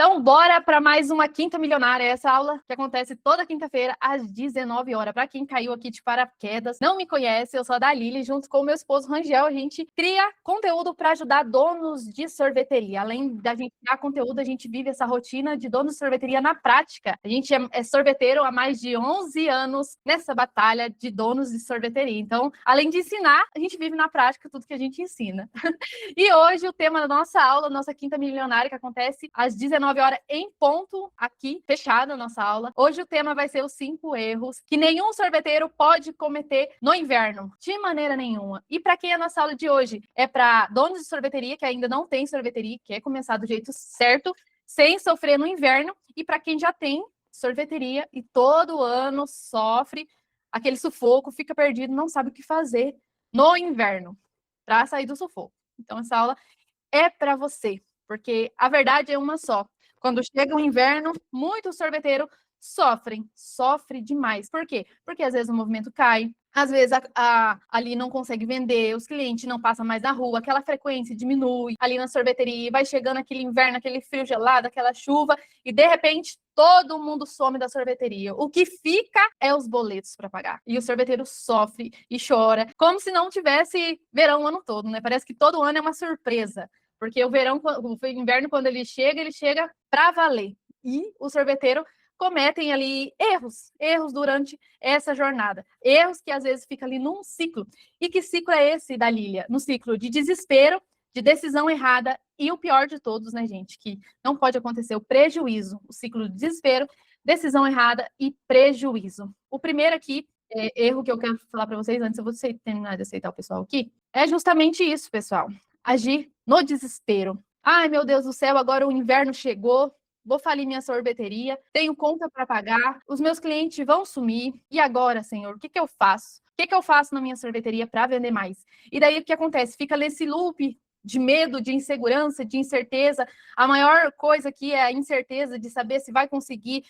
Então, bora para mais uma Quinta Milionária. Essa aula que acontece toda quinta-feira às 19 horas. Para quem caiu aqui de paraquedas, não me conhece, eu sou a Dalili, junto com o meu esposo Rangel, a gente cria conteúdo para ajudar donos de sorveteria. Além da gente criar conteúdo, a gente vive essa rotina de dono de sorveteria na prática. A gente é sorveteiro há mais de 11 anos nessa batalha de donos de sorveteria. Então, além de ensinar, a gente vive na prática tudo que a gente ensina. E hoje o tema da nossa aula, nossa Quinta Milionária, que acontece às 19 horas em ponto, aqui, fechada a nossa aula. Hoje o tema vai ser os 5 erros que nenhum sorveteiro pode cometer no inverno, de maneira nenhuma. E para quem é a nossa aula de hoje? É para donos de sorveteria que ainda não tem sorveteria, quer começar do jeito certo, sem sofrer no inverno, e para quem já tem sorveteria e todo ano sofre aquele sufoco, fica perdido, não sabe o que fazer no inverno para sair do sufoco. Então, essa aula é para você, porque a verdade é uma só. Quando chega o inverno, muitos sorveteiros sofrem demais. Por quê? Porque às vezes o movimento cai, às vezes ali não consegue vender, os clientes não passam mais na rua, aquela frequência diminui ali na sorveteria, vai chegando aquele inverno, aquele frio gelado, aquela chuva, e de repente todo mundo some da sorveteria. O que fica é os boletos para pagar. E o sorveteiro sofre e chora, como se não tivesse verão o ano todo, né? Parece que todo ano é uma surpresa. Porque o inverno, quando ele chega para valer. E o sorveteiro cometem ali erros durante essa jornada. Erros que às vezes ficam ali num ciclo. E que ciclo é esse da Lilia? No ciclo de desespero, de decisão errada e o pior de todos, né, gente? Que não pode acontecer o prejuízo. O ciclo de desespero, decisão errada e prejuízo. O primeiro aqui, erro que eu quero falar para vocês, antes eu vou terminar de aceitar o pessoal aqui, é justamente isso, pessoal. Agir no desespero. Ai, meu Deus do céu, agora o inverno chegou, vou falir minha sorveteria, tenho conta para pagar, os meus clientes vão sumir. E agora, Senhor, o que eu faço? O que eu faço na minha sorveteria para vender mais? E daí o que acontece? Fica nesse loop de medo, de insegurança, de incerteza. A maior coisa aqui é a incerteza de saber se vai conseguir,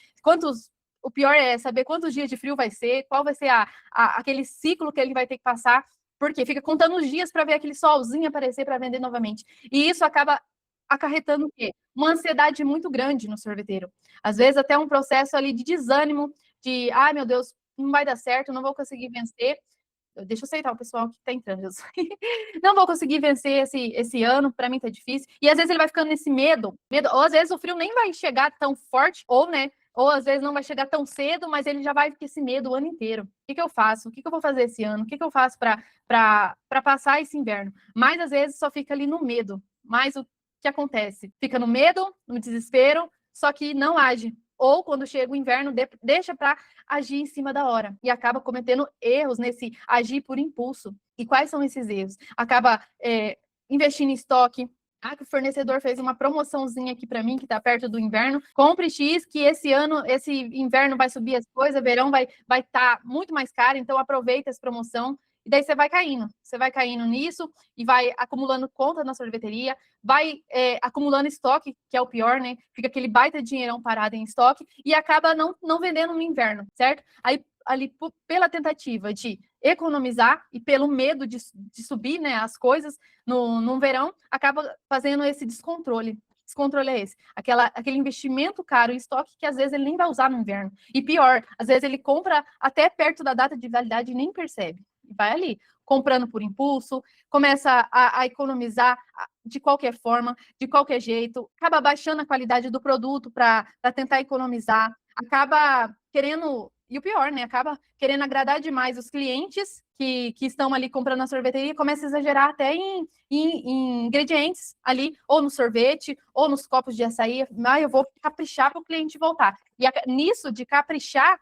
o pior é saber quantos dias de frio vai ser, qual vai ser aquele ciclo que ele vai ter que passar. Porque fica contando os dias para ver aquele solzinho aparecer para vender novamente. E isso acaba acarretando o quê? Uma ansiedade muito grande no sorveteiro. Às vezes até um processo ali de desânimo, de, ai meu Deus, não vai dar certo, não vou conseguir vencer. Deixa eu aceitar o pessoal que está entrando. Não vou conseguir vencer esse ano, para mim tá difícil. E às vezes ele vai ficando nesse medo, ou às vezes o frio nem vai chegar tão forte, ou às vezes não vai chegar tão cedo, mas ele já vai com esse medo o ano inteiro. O que eu faço? O que eu vou fazer esse ano? O que eu faço para passar esse inverno? Mas às vezes só fica ali no medo. Mas o que acontece? Fica no medo, no desespero, só que não age. Ou quando chega o inverno, deixa para agir em cima da hora e acaba cometendo erros nesse agir por impulso. E quais são esses erros? Acaba investindo em estoque. Que o fornecedor fez uma promoçãozinha aqui para mim, que está perto do inverno. Compre X, que esse inverno vai subir as coisas, verão vai estar muito mais caro, então aproveita essa promoção. E daí você vai caindo nisso e vai acumulando conta na sorveteria, vai acumulando estoque, que é o pior, né? Fica aquele baita dinheirão parado em estoque e acaba não vendendo no inverno, certo? Aí, ali, pela tentativa de economizar e pelo medo de subir, né, as coisas no verão, acaba fazendo esse descontrole. Descontrole é esse, aquele investimento caro em estoque que às vezes ele nem vai usar no inverno. E pior, às vezes ele compra até perto da data de validade e nem percebe. Vai ali, comprando por impulso, começa a economizar de qualquer forma, de qualquer jeito, acaba baixando a qualidade do produto para tentar economizar, acaba querendo, e o pior, né? Acaba querendo agradar demais os clientes que estão ali comprando na sorveteria, começa a exagerar até em ingredientes ali, ou no sorvete, ou nos copos de açaí. Eu vou caprichar para o cliente voltar. E nisso de capricha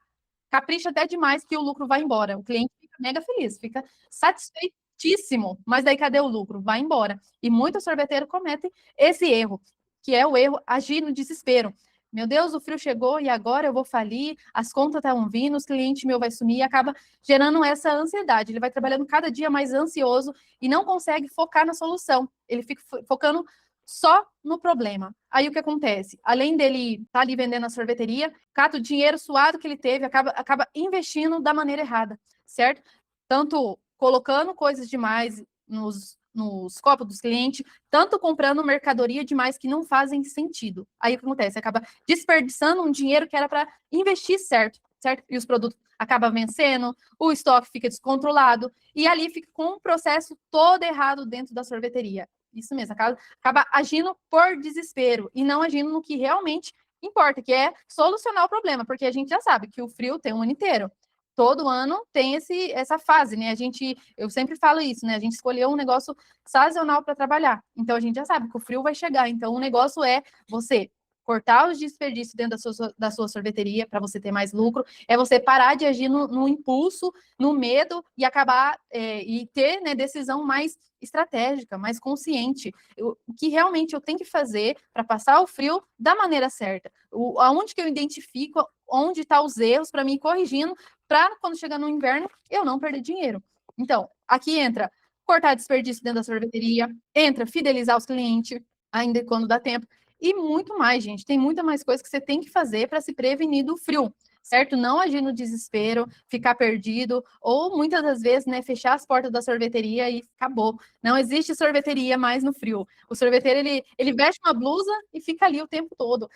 até demais que o lucro vai embora. O cliente fica mega feliz, fica satisfeitíssimo, mas daí cadê o lucro? Vai embora. E muitos sorveteiros cometem esse erro, que é o erro agir no desespero. Meu Deus, o frio chegou e agora eu vou falir, as contas estão vindo, os clientes meu vai sumir e acaba gerando essa ansiedade. Ele vai trabalhando cada dia mais ansioso e não consegue focar na solução. Ele fica focando só no problema. Aí o que acontece? Além dele estar ali vendendo a sorveteria, cata o dinheiro suado que ele teve, acaba investindo da maneira errada, certo? Tanto colocando coisas demais nos nos copos dos clientes, tanto comprando mercadoria demais que não fazem sentido. Aí o que acontece? Acaba desperdiçando um dinheiro que era para investir certo? E os produtos acabam vencendo, o estoque fica descontrolado, e ali fica com um processo todo errado dentro da sorveteria. Isso mesmo, acaba agindo por desespero e não agindo no que realmente importa, que é solucionar o problema, porque a gente já sabe que o frio tem um ano inteiro. Todo ano tem essa fase, né? Eu sempre falo isso, né? A gente escolheu um negócio sazonal para trabalhar. Então a gente já sabe que o frio vai chegar. Então o negócio é você cortar os desperdícios dentro da sua sorveteria para você ter mais lucro, é você parar de agir no impulso, no medo e acabar e ter, né, decisão mais estratégica, mais consciente. O que realmente eu tenho que fazer para passar o frio da maneira certa. Aonde que eu identifico onde estão os erros para mim ir corrigindo, para quando chegar no inverno eu não perder dinheiro. Então, aqui entra cortar desperdício dentro da sorveteria, entra fidelizar os clientes, ainda quando dá tempo, e muito mais, gente. Tem muita mais coisa que você tem que fazer para se prevenir do frio, certo? Não agir no desespero, ficar perdido, ou muitas das vezes, né, fechar as portas da sorveteria e acabou. Não existe sorveteria mais no frio. O sorveteiro, ele veste uma blusa e fica ali o tempo todo,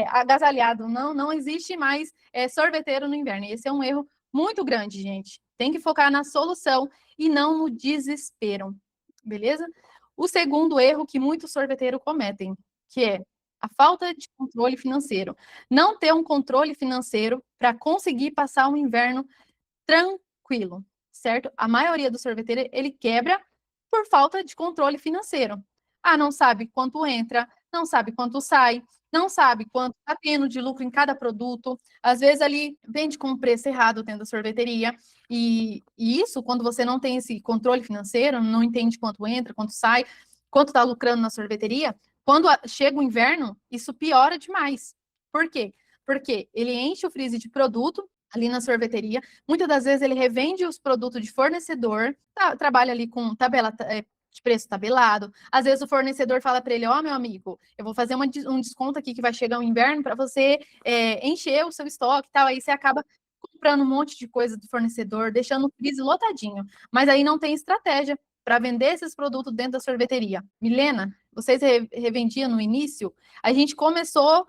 agasalhado. Não existe mais sorveteiro no inverno. Esse é um erro muito grande, gente. Tem que focar na solução e não no desespero, beleza? O segundo erro que muitos sorveteiros cometem, que é a falta de controle financeiro. Não ter um controle financeiro para conseguir passar um inverno tranquilo, certo? A maioria do sorveteiro, ele quebra por falta de controle financeiro. Ah, não sabe quanto entra, não sabe quanto sai, não sabe quanto está tendo de lucro em cada produto. Às vezes ali vende com um preço errado dentro da sorveteria. E isso, quando você não tem esse controle financeiro, não entende quanto entra, quanto sai, quanto está lucrando na sorveteria, quando chega o inverno, isso piora demais. Por quê? Porque ele enche o freezer de produto ali na sorveteria. Muitas das vezes ele revende os produtos de fornecedor, trabalha ali com tabela de preço tabelado. Às vezes o fornecedor fala para ele: ó, meu amigo, eu vou fazer um desconto aqui que vai chegar o inverno para você encher o seu estoque e tal. Aí você acaba comprando um monte de coisa do fornecedor, deixando o freezer lotadinho. Mas aí não tem estratégia para vender esses produtos dentro da sorveteria. Milena, vocês revendiam no início? A gente começou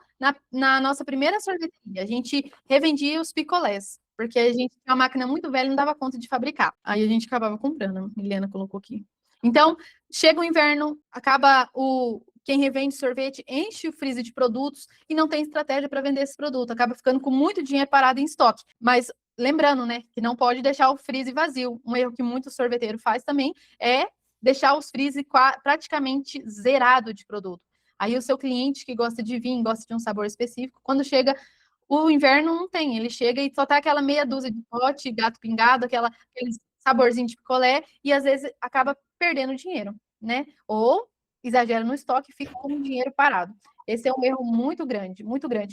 na nossa primeira sorveteria, a gente revendia os picolés, porque a gente tinha uma máquina muito velha e não dava conta de fabricar. Aí a gente acabava comprando, a Milena colocou aqui. Então, chega o inverno, quem revende sorvete enche o freezer de produtos e não tem estratégia para vender esse produto, acaba ficando com muito dinheiro parado em estoque. Mas lembrando, né, que não pode deixar o freezer vazio. Um erro que muito sorveteiro faz também é deixar os freezer praticamente zerado de produto. Aí o seu cliente que gosta de vinho, gosta de um sabor específico, quando chega o inverno não tem, ele chega e só tá aquela meia dúzia de pote, gato pingado, aquele saborzinho de picolé, e às vezes acaba perdendo dinheiro, né? Ou exagera no estoque e fica com o dinheiro parado. Esse é um erro muito grande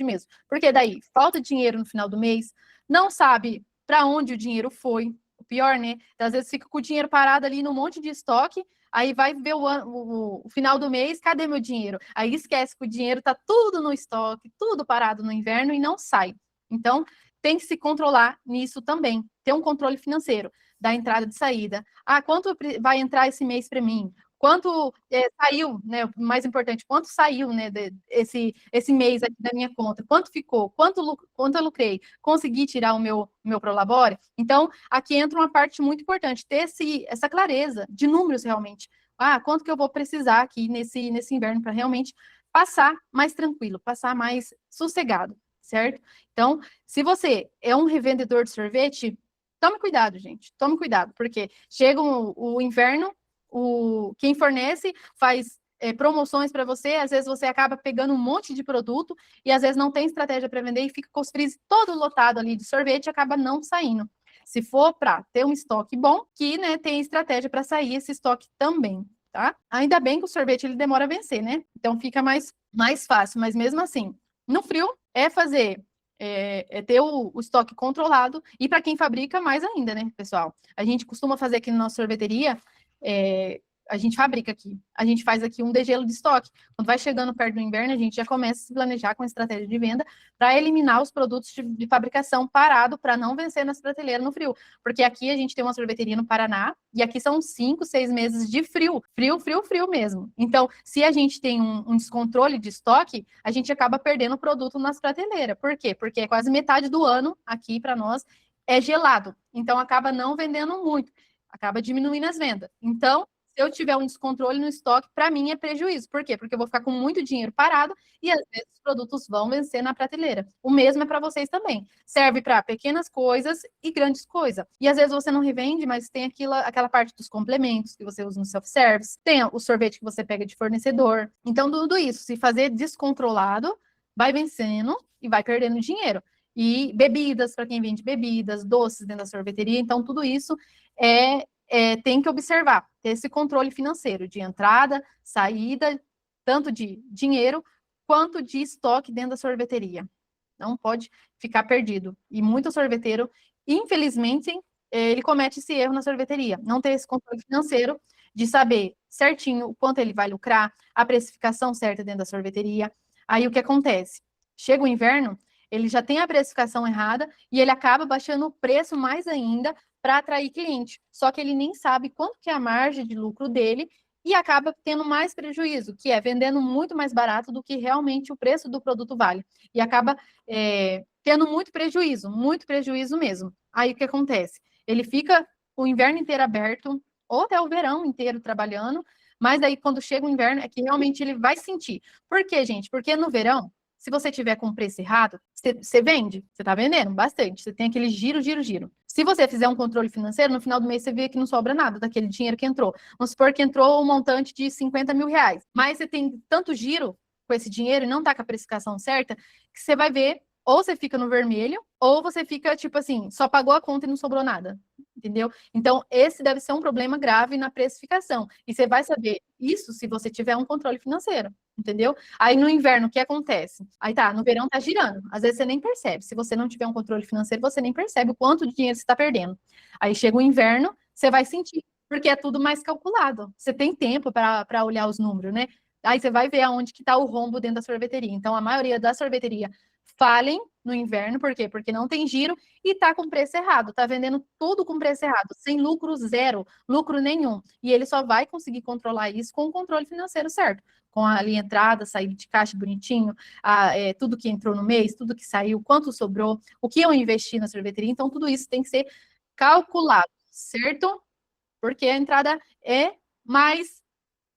mesmo. Porque daí falta dinheiro no final do mês, não sabe para onde o dinheiro foi. O pior, né? Às vezes fica com o dinheiro parado ali num monte de estoque, aí vai ver o final do mês, cadê meu dinheiro? Aí esquece que o dinheiro está tudo no estoque, tudo parado no inverno e não sai. Então, tem que se controlar nisso também. Ter um controle financeiro da entrada e saída. Ah, quanto vai entrar esse mês para mim? Quanto saiu, né? O mais importante, quanto saiu, né? Esse mês aqui da minha conta? Quanto ficou? Quanto eu lucrei? Consegui tirar o meu Prolabore? Então, aqui entra uma parte muito importante, ter essa clareza de números realmente. Ah, quanto que eu vou precisar aqui nesse inverno para realmente passar mais tranquilo, passar mais sossegado, certo? Então, se você é um revendedor de sorvete, tome cuidado, gente. Tome cuidado, porque chega o inverno, quem fornece faz promoções para você, às vezes você acaba pegando um monte de produto e às vezes não tem estratégia para vender e fica com os freezer todo lotado ali de sorvete e acaba não saindo. Se for para ter um estoque bom, que né, tem estratégia para sair esse estoque também, tá? Ainda bem que o sorvete ele demora a vencer, né? Então fica mais fácil, mas mesmo assim, no frio é fazer ter o estoque controlado e para quem fabrica mais ainda, né, pessoal? A gente costuma fazer aqui na nossa sorveteria a gente fabrica aqui. A gente faz aqui um degelo de estoque. Quando vai chegando perto do inverno, a gente já começa a se planejar com a estratégia de venda para eliminar os produtos de fabricação parado para não vencer nas prateleiras no frio. Porque aqui a gente tem uma sorveteria no Paraná e aqui são 5, 6 meses de frio. Frio mesmo. Então, se a gente tem um descontrole de estoque, a gente acaba perdendo o produto nas prateleiras. Por quê? Porque é quase metade do ano aqui para nós é gelado. Então, acaba não vendendo muito. Acaba diminuindo as vendas. Então, se eu tiver um descontrole no estoque, para mim é prejuízo. Por quê? Porque eu vou ficar com muito dinheiro parado e às vezes os produtos vão vencer na prateleira. O mesmo é para vocês também. Serve para pequenas coisas e grandes coisas. E às vezes você não revende, mas tem aquela parte dos complementos que você usa no self-service, tem o sorvete que você pega de fornecedor. Então, tudo isso, se fazer descontrolado, vai vencendo e vai perdendo dinheiro. E bebidas, para quem vende bebidas, doces dentro da sorveteria. Então, tudo isso tem que observar, ter esse controle financeiro de entrada, saída, tanto de dinheiro quanto de estoque dentro da sorveteria. Não pode ficar perdido. E muito sorveteiro, infelizmente, ele comete esse erro na sorveteria. Não ter esse controle financeiro de saber certinho o quanto ele vai lucrar, a precificação certa dentro da sorveteria. Aí o que acontece? Chega o inverno, ele já tem a precificação errada e ele acaba baixando o preço mais ainda para atrair cliente. Só que ele nem sabe quanto que é a margem de lucro dele e acaba tendo mais prejuízo, que é vendendo muito mais barato do que realmente o preço do produto vale. E acaba tendo muito prejuízo mesmo. Aí o que acontece? Ele fica o inverno inteiro aberto, ou até o verão inteiro trabalhando, mas aí quando chega o inverno é que realmente ele vai sentir. Por quê, gente? Porque no verão, se você tiver com o preço errado, você vende, você está vendendo bastante, você tem aquele giro. Se você fizer um controle financeiro, no final do mês você vê que não sobra nada daquele dinheiro que entrou. Vamos supor que entrou um montante de 50 mil reais, mas você tem tanto giro com esse dinheiro e não está com a precificação certa, que você vai ver, ou você fica no vermelho, ou você fica, tipo assim, só pagou a conta e não sobrou nada. Entendeu? Então, esse deve ser um problema grave na precificação. E você vai saber isso se você tiver um controle financeiro. Entendeu? Aí no inverno, o que acontece? Aí tá, no verão tá girando. Às vezes você nem percebe. Se você não tiver um controle financeiro, você nem percebe o quanto de dinheiro você está perdendo. Aí chega o inverno, você vai sentir, porque é tudo mais calculado. Você tem tempo para olhar os números, né? Aí você vai ver aonde que está o rombo dentro da sorveteria. Então, a maioria da sorveteria falem no inverno, por quê? Porque não tem giro e tá com preço errado, tá vendendo tudo com preço errado, sem lucro zero, lucro nenhum. E ele só vai conseguir controlar isso com o controle financeiro certo, com a linha entrada, saída de caixa bonitinho, tudo que entrou no mês, tudo que saiu, quanto sobrou, o que eu investi na sorveteria. Então, tudo isso tem que ser calculado, certo? Porque a entrada é mais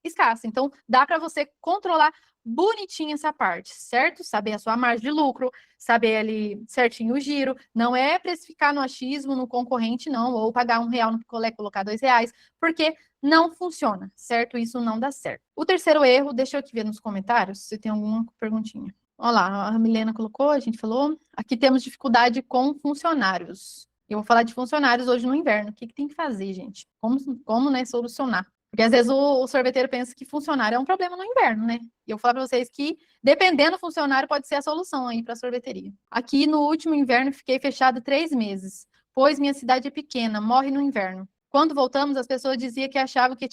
escassa. Então, dá para você controlar bonitinho essa parte, certo? Saber a sua margem de lucro, saber ali certinho o giro. Não é precificar no achismo, no concorrente, não, ou pagar R$ 1 no picolé, colocar R$ 2, porque não funciona, certo? Isso não dá certo. O terceiro erro, deixa eu aqui ver nos comentários se tem alguma perguntinha. Olha lá, a Milena colocou, a gente falou. Aqui temos dificuldade com funcionários. Eu vou falar de funcionários hoje no inverno. O que tem que fazer, gente? Como né, solucionar? Porque às vezes o sorveteiro pensa que funcionário é um problema no inverno, né? E eu vou falar para vocês que, dependendo do funcionário, pode ser a solução aí para a sorveteria. Aqui no último inverno fiquei fechado 3 meses, pois minha cidade é pequena, morre no inverno. Quando voltamos, as pessoas diziam que achavam que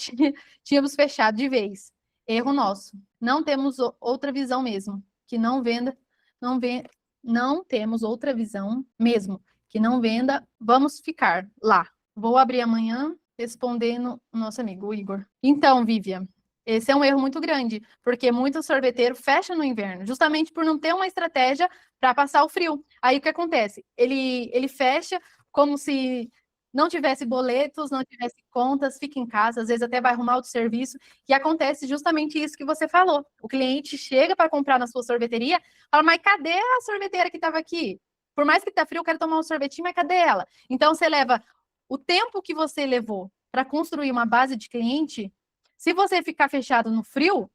tínhamos fechado de vez. Erro nosso. Não temos outra visão mesmo. Que não venda, não temos outra visão mesmo. Que não venda, vamos ficar lá. Vou abrir amanhã respondendo o nosso amigo, o Igor. Então, Vivian, esse é um erro muito grande, porque muito sorveteiro fecha no inverno, justamente por não ter uma estratégia para passar o frio. Aí o que acontece? Ele fecha como se não tivesse boletos, não tivesse contas, fica em casa, às vezes até vai arrumar outro serviço, e acontece justamente isso que você falou. O cliente chega para comprar na sua sorveteria, fala, mas cadê a sorveteira que estava aqui? Por mais que tá frio, eu quero tomar um sorvetinho, mas cadê ela? Então, você leva o tempo que você levou para construir uma base de cliente, se você ficar fechado no frio,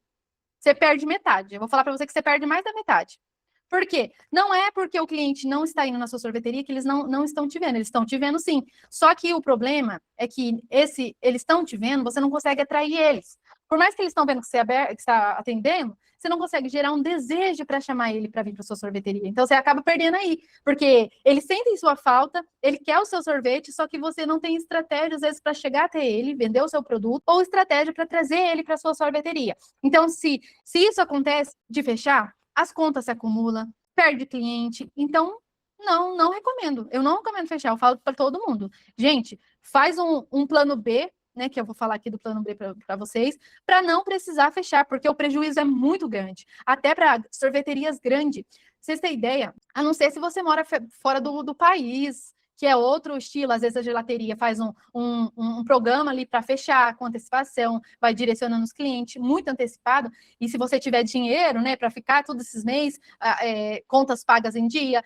você perde metade. Eu vou falar para você que você perde mais da metade. Por quê? Não é porque o cliente não está indo na sua sorveteria que eles não estão te vendo, eles estão te vendo sim. Só que o problema é que eles estão te vendo, você não consegue atrair eles. Por mais que eles estão vendo que você está atendendo, você não consegue gerar um desejo para chamar ele para vir para sua sorveteria. Então você acaba perdendo aí, porque eles sentem sua falta, ele quer o seu sorvete, só que você não tem estratégia às vezes para chegar até ele, vender o seu produto, ou estratégia para trazer ele para sua sorveteria. Então, se isso acontece de fechar, as contas se acumulam, perde cliente. Então, não recomendo. Eu não recomendo fechar, eu falo para todo mundo. Gente, faz um plano B, né, que eu vou falar aqui do plano B para vocês, para não precisar fechar, porque o prejuízo é muito grande. Até para sorveterias grandes. Vocês têm ideia? A não ser se você mora fora do país, que é outro estilo, às vezes a gelateria faz um programa ali para fechar com antecipação, vai direcionando os clientes, muito antecipado, e se você tiver dinheiro, né, para ficar todos esses meses, contas pagas em dia,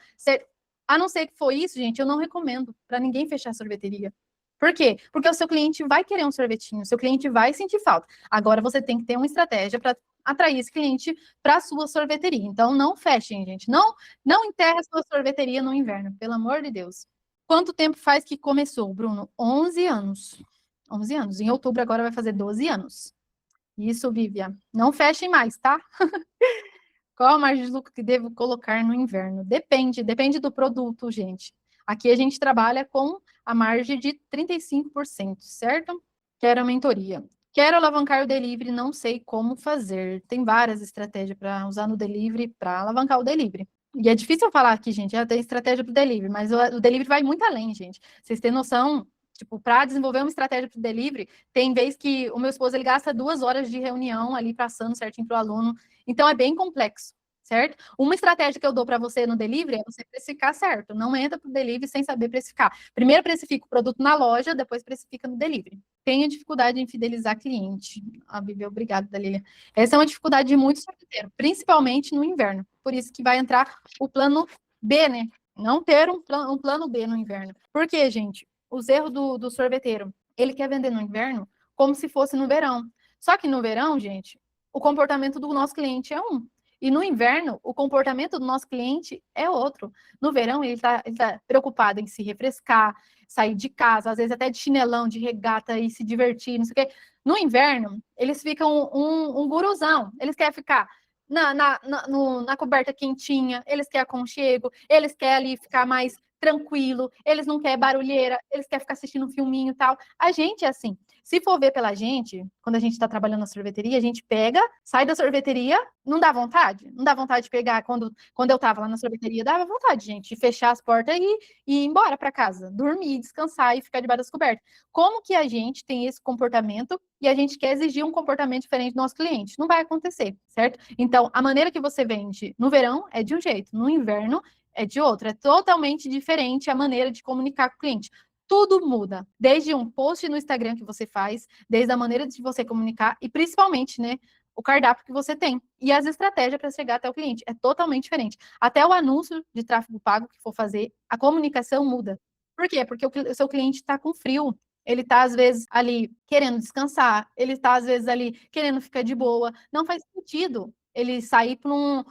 a não ser que for isso, gente, eu não recomendo para ninguém fechar a sorveteria. Por quê? Porque o seu cliente vai querer um sorvetinho, o seu cliente vai sentir falta. Agora você tem que ter uma estratégia para atrair esse cliente para a sua sorveteria. Então, não fechem, gente. Não enterre a sua sorveteria no inverno, pelo amor de Deus. Quanto tempo faz que começou, Bruno? 11 anos. 11 anos. Em outubro agora vai fazer 12 anos. Isso, Vivian. Não fechem mais, tá? Qual a margem de lucro que devo colocar no inverno? Depende do produto, gente. Aqui a gente trabalha com a margem de 35%, certo? Quero a mentoria. Quero alavancar o delivery, não sei como fazer. Tem várias estratégias para usar no delivery para alavancar o delivery. E é difícil eu falar aqui, gente, já tem estratégia para o delivery, mas o delivery vai muito além, gente. Vocês têm noção, tipo, para desenvolver uma estratégia para o delivery, tem vez que o meu esposo ele gasta 2 horas de reunião ali passando certinho para o aluno. Então é bem complexo, certo? Uma estratégia que eu dou para você no delivery é você precificar certo. Não entra para o delivery sem saber precificar. Primeiro precifica o produto na loja, depois precifica no delivery. Tenho dificuldade em fidelizar cliente. A Bíblia, obrigada, Dalília. Essa é uma dificuldade de muitos sorveteiros, principalmente no inverno. Por isso que vai entrar o plano B, né? Não ter um plano B no inverno. Por quê, gente? Os erros do sorveteiro. Ele quer vender no inverno como se fosse no verão. Só que no verão, gente, o comportamento do nosso cliente é um. E no inverno, o comportamento do nosso cliente é outro. No verão, ele tá preocupado em se refrescar, sair de casa, às vezes até de chinelão, de regata e se divertir, não sei o quê. No inverno, eles ficam um guruzão. Eles querem ficar na coberta quentinha, eles querem aconchego, eles querem ali ficar mais tranquilo, eles não querem barulheira, eles querem ficar assistindo um filminho e tal. A gente é assim. Se for ver pela gente, quando a gente está trabalhando na sorveteria, a gente pega, sai da sorveteria, não dá vontade? Não dá vontade de pegar, quando eu estava lá na sorveteria, dava vontade, gente, de fechar as portas e ir embora para casa, dormir, descansar e ficar debaixo das cobertas. Como que a gente tem esse comportamento e a gente quer exigir um comportamento diferente do nosso cliente? Não vai acontecer, certo? Então, a maneira que você vende no verão é de um jeito, no inverno é de outro, é totalmente diferente a maneira de comunicar com o cliente. Tudo muda, desde um post no Instagram que você faz, desde a maneira de você comunicar e principalmente, né, o cardápio que você tem e as estratégias para chegar até o cliente. É totalmente diferente. Até o anúncio de tráfego pago que for fazer, a comunicação muda. Por quê? Porque o seu cliente está com frio. Ele está, às vezes, ali querendo descansar, ele está, às vezes, ali querendo ficar de boa. Não faz sentido ele sair para um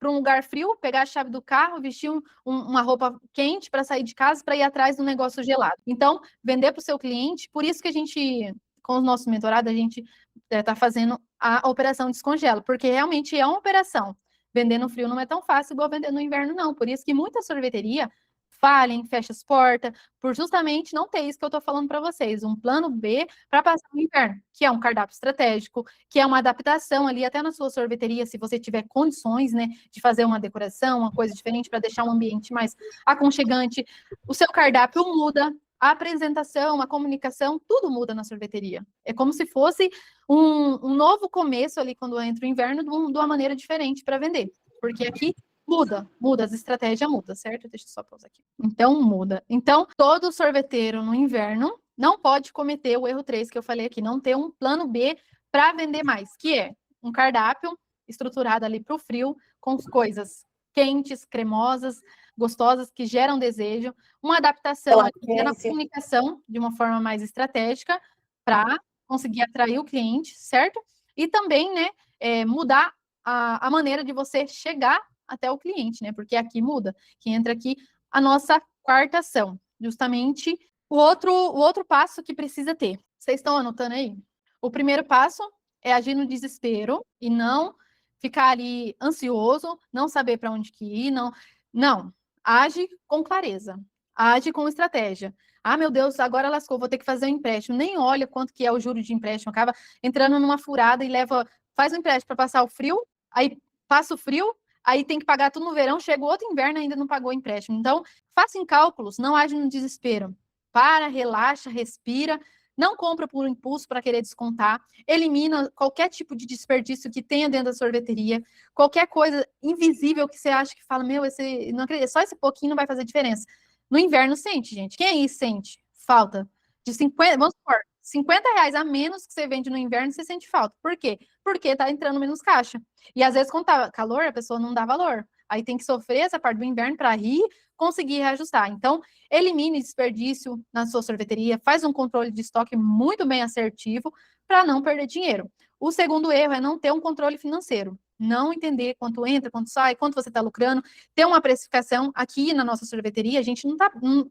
lugar frio, pegar a chave do carro, vestir uma roupa quente para sair de casa para ir atrás do negócio gelado. Então, vender para o seu cliente, por isso que a gente, com o nosso mentorado, a gente está fazendo a operação descongela, porque realmente é uma operação. Vender no frio não é tão fácil igual vender no inverno, não. Por isso que muita sorveteria falem, fecha as portas, por justamente não ter isso que eu estou falando para vocês, um plano B para passar o inverno, que é um cardápio estratégico, que é uma adaptação ali até na sua sorveteria, se você tiver condições, né, de fazer uma decoração, uma coisa diferente para deixar um ambiente mais aconchegante. O seu cardápio muda, a apresentação, a comunicação, tudo muda na sorveteria. É como se fosse um novo começo ali quando entra o inverno, de uma maneira diferente para vender, porque aqui muda, as estratégias mudam, certo? Deixa eu só pausar aqui. Então, muda. Então, todo sorveteiro no inverno não pode cometer o erro 3 que eu falei aqui, não ter um plano B para vender mais, que é um cardápio estruturado ali para o frio, com coisas quentes, cremosas, gostosas, que geram desejo, uma adaptação na comunicação de uma forma mais estratégica para conseguir atrair o cliente, certo? E também, né, mudar a maneira de você chegar até o cliente, né? Porque aqui muda, que entra aqui a nossa quarta ação, justamente o outro passo que precisa ter. Vocês estão anotando aí? O primeiro passo é agir no desespero e não ficar ali ansioso, não saber para onde que ir, não. Age com clareza, age com estratégia. Ah, meu Deus, agora lascou, vou ter que fazer um empréstimo. Nem olha quanto que é o juro de empréstimo, acaba entrando numa furada e faz um empréstimo para passar o frio, aí passa o frio, aí tem que pagar tudo no verão, chega o outro inverno e ainda não pagou o empréstimo. Então, faça em cálculos, não age no desespero. Para, relaxa, respira, não compra por impulso para querer descontar, elimina qualquer tipo de desperdício que tenha dentro da sorveteria, qualquer coisa invisível que você acha que fala, meu, não acredito, só esse pouquinho não vai fazer diferença. No inverno sente, gente. Quem aí sente falta de 50, vamos supor, R$ 50 a menos que você vende no inverno, você sente falta. Por quê? Porque tá entrando menos caixa. E às vezes, quando tá calor, a pessoa não dá valor. Aí tem que sofrer essa parte do inverno para rir, conseguir reajustar. Então, elimine desperdício na sua sorveteria, faz um controle de estoque muito bem assertivo para não perder dinheiro. O segundo erro é não ter um controle financeiro. Não entender quanto entra, quanto sai, quanto você está lucrando, ter uma precificação. Aqui na nossa sorveteria, a gente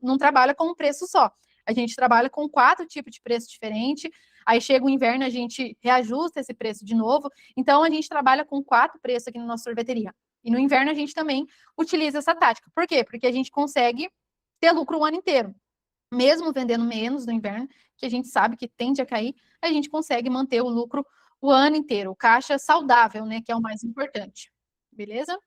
não trabalha com um preço só. A gente trabalha com 4 tipos de preço diferente. Aí chega o inverno, a gente reajusta esse preço de novo. Então, a gente trabalha com 4 preços aqui na nossa sorveteria. E no inverno, a gente também utiliza essa tática. Por quê? Porque a gente consegue ter lucro o ano inteiro. Mesmo vendendo menos no inverno, que a gente sabe que tende a cair, a gente consegue manter o lucro o ano inteiro. O caixa saudável, né? Que é o mais importante. Beleza?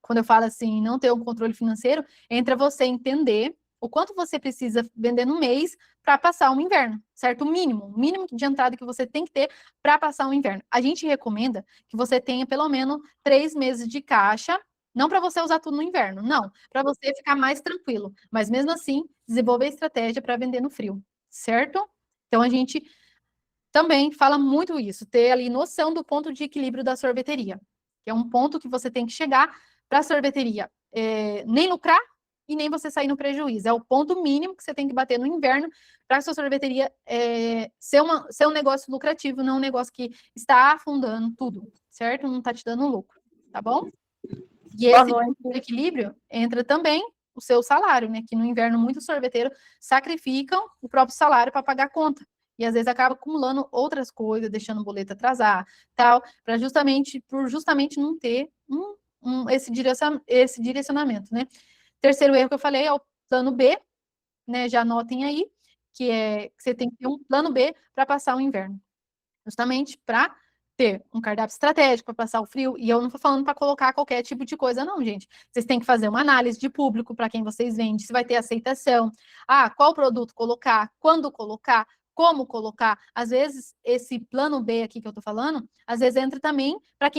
Quando eu falo assim, não ter um controle financeiro, entra você entender o quanto você precisa vender no mês para passar um inverno, certo? O mínimo de entrada que você tem que ter para passar um inverno. A gente recomenda que você tenha pelo menos 3 meses de caixa, não para você usar tudo no inverno, não, para você ficar mais tranquilo. Mas mesmo assim, desenvolver estratégia para vender no frio, certo? Então a gente também fala muito isso, ter ali noção do ponto de equilíbrio da sorveteria, que é um ponto que você tem que chegar para a sorveteria, nem lucrar e nem você sair no prejuízo. É o ponto mínimo que você tem que bater no inverno para a sua sorveteria ser um negócio lucrativo, não um negócio que está afundando tudo, certo? Não está te dando lucro, tá bom? E esse equilíbrio entra também o seu salário, né? Que no inverno muitos sorveteiros sacrificam o próprio salário para pagar a conta. E às vezes acaba acumulando outras coisas, deixando o boleto atrasar, tal, para justamente não ter esse direcionamento, né? Terceiro erro que eu falei é o plano B, né? Já anotem aí, que você tem que ter um plano B para passar o inverno. Justamente para ter um cardápio estratégico para passar o frio, e eu não estou falando para colocar qualquer tipo de coisa, não, gente. Vocês têm que fazer uma análise de público para quem vocês vendem, se vai ter aceitação, qual produto colocar, quando colocar, como colocar. Às vezes, esse plano B aqui que eu estou falando, às vezes entra também para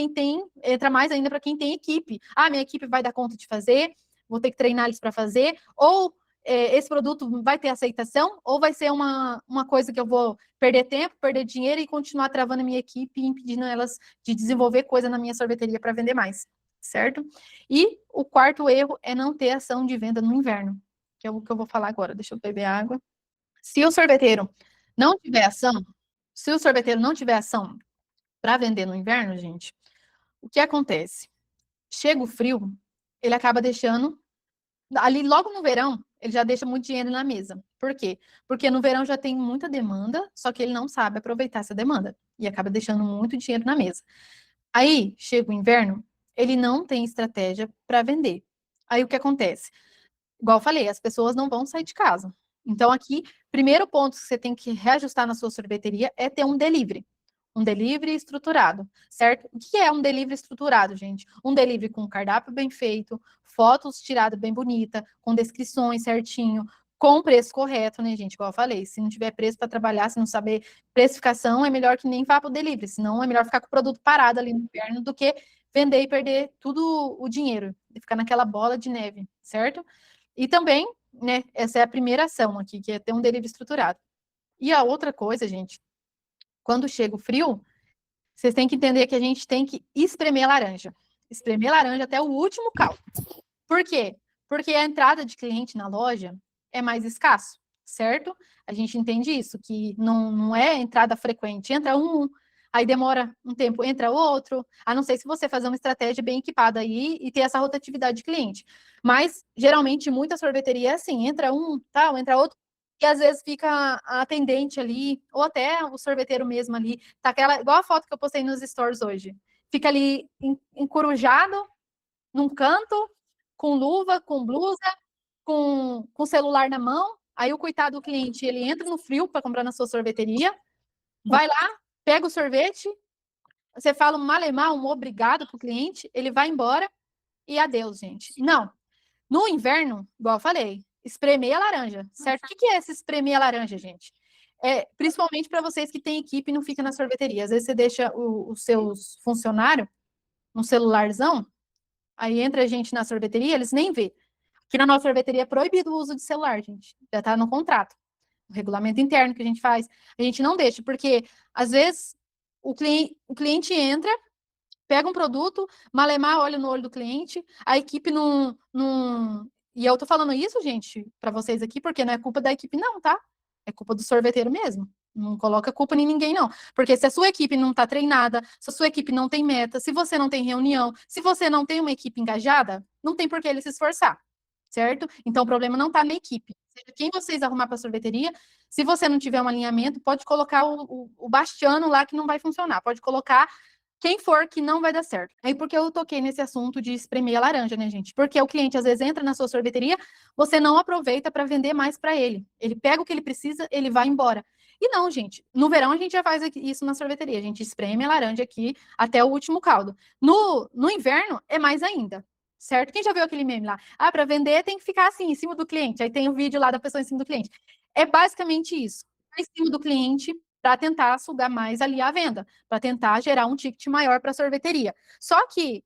entra mais ainda para quem tem equipe. Minha equipe vai dar conta de fazer, vou ter que treinar eles para fazer, ou esse produto vai ter aceitação, ou vai ser uma coisa que eu vou perder tempo, perder dinheiro e continuar travando a minha equipe e impedindo elas de desenvolver coisa na minha sorveteria para vender mais, certo? E o quarto erro é não ter ação de venda no inverno, que é o que eu vou falar agora. Deixa eu beber água. Se o sorveteiro não tiver ação para vender no inverno, gente, o que acontece? Chega o frio, ele acaba deixando ali logo no verão, ele já deixa muito dinheiro na mesa. Por quê? Porque no verão já tem muita demanda, só que ele não sabe aproveitar essa demanda e acaba deixando muito dinheiro na mesa. Aí chega o inverno, ele não tem estratégia para vender. Aí o que acontece? Igual eu falei, as pessoas não vão sair de casa. Então, aqui, primeiro ponto que você tem que reajustar na sua sorveteria é ter um delivery. Um delivery estruturado, certo? O que é um delivery estruturado, gente? Um delivery com cardápio bem feito, fotos tiradas bem bonita, com descrições certinho, com preço correto, né, gente? Igual eu falei, se não tiver preço para trabalhar, se não saber precificação, é melhor que nem vá para o delivery, senão é melhor ficar com o produto parado ali no inverno do que vender e perder tudo o dinheiro, e ficar naquela bola de neve, certo? E também, né, essa é a primeira ação aqui, que é ter um delivery estruturado. E a outra coisa, gente, quando chega o frio, vocês têm que entender que a gente tem que espremer laranja. Espremer laranja até o último caldo. Por quê? Porque a entrada de cliente na loja é mais escasso, certo? A gente entende isso, que não é entrada frequente, entra um. aí demora um tempo, entra outro, a não ser se você fazer uma estratégia bem equipada aí e ter essa rotatividade de cliente. Mas, geralmente, muita sorveteria é assim, entra um, tal, entra outro, e às vezes fica a atendente ali, ou até o sorveteiro mesmo ali, tá aquela, igual a foto que eu postei nos stories hoje, fica ali encurujado num canto, com luva, com blusa, com celular na mão, aí o coitado do cliente, ele entra no frio para comprar na sua sorveteria, vai lá, pega o sorvete, você fala um malemar, um obrigado pro cliente, ele vai embora e adeus, gente. Não, no inverno, igual eu falei, espremer a laranja, certo? O que é esse espremer a laranja, gente? É, principalmente para vocês que têm equipe e não fica na sorveteria. Às vezes você deixa os seus funcionários no celularzão, aí entra a gente na sorveteria, eles nem vê. Aqui na nossa sorveteria é proibido o uso de celular, gente. Já está no contrato. O regulamento interno que a gente faz, a gente não deixa, porque às vezes o cliente entra, pega um produto, malemar olha no olho do cliente, a equipe não. E eu tô falando isso, gente, para vocês aqui, porque não é culpa da equipe, não, tá? É culpa do sorveteiro mesmo. Não coloca culpa em ninguém, não. Porque se a sua equipe não está treinada, se a sua equipe não tem meta, se você não tem reunião, se você não tem uma equipe engajada, não tem por que ele se esforçar, certo? Então o problema não está na equipe. Seja quem vocês arrumar para a sorveteria, se você não tiver um alinhamento, pode colocar o bastiano lá que não vai funcionar. Pode colocar quem for que não vai dar certo. Aí porque eu toquei nesse assunto de espremer a laranja, né, gente? Porque o cliente às vezes entra na sua sorveteria, você não aproveita para vender mais para ele. Ele pega o que ele precisa, ele vai embora. E não, gente, no verão a gente já faz isso na sorveteria, a gente espreme a laranja aqui até o último caldo. No inverno é mais ainda, certo? Quem já viu aquele meme lá? Ah, para vender tem que ficar assim, em cima do cliente. Aí tem o vídeo lá da pessoa em cima do cliente. É basicamente isso. Em cima do cliente, para tentar sugar mais ali a venda, para tentar gerar um ticket maior para a sorveteria. Só que,